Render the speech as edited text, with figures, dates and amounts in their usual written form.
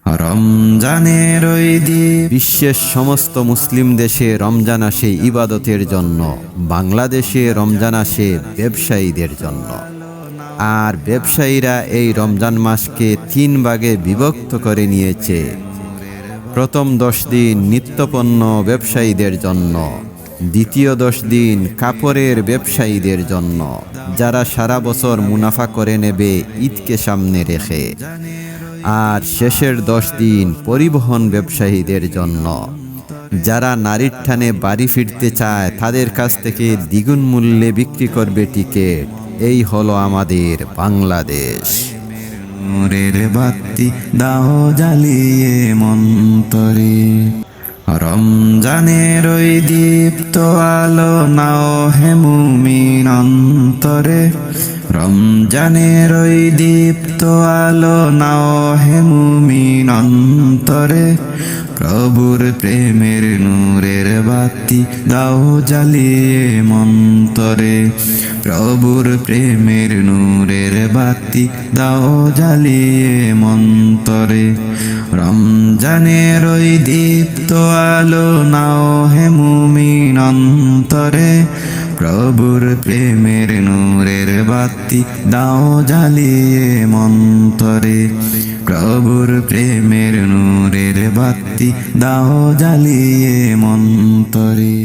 রমজানের ওই দিন বিশ্বের সমস্ত মুসলিম দেশে রমজান আসে ইবাদতের জন্য, বাংলাদেশে রমজান আসে ব্যবসায়ীদের জন্য। আর ব্যবসায়ীরা এই রমজান মাসকে 3 ভাগে বিভক্ত করে নিয়েছে। প্রথম 10 দিন নিত্যপণ্য ব্যবসায়ীদের জন্য, দ্বিতীয় 10 দিন কাপড়ের ব্যবসায়ীদের জন্য, যারা সারা বছর মুনাফা করে নেবে ঈদকে সামনে রেখে। আর শেষের 10 দিন পরিবহন ব্যবসায়ীদের জন্য, যারা নারীর টানে বাড়ি ফিরতে চায় তাদের কাছ থেকে দ্বিগুণ মূল্যে বিক্রি করবে টিকিট। এই হলো আমাদের বাংলাদেশ। নূরের বাতি দাও জ্বালিয়ে মন্তরে, রমজানের ওই দীপ্ত আলো নাও হে মুমিন অন্তরে। রমজানের ওই দীপ্ত আলো নাও হে মুমিন অন্তরে। প্রভুর প্রেমের নূরের বাতি দাও জ্বালিয়ে মন্তরে। প্রভুর প্রেমের নূরের বাতি দাও জ্বালিয়ে মন্তরে। রমজানের ওই দীপ্ত আলো নাও হে মুমিন অন্তরে। প্রভুর প্রেমের নূরের বাতি দাও জ্বালিয়ে মন্তরে। প্রভুর প্রেমের নূরের বাতি দাও জ্বালিয়ে মন্তরে।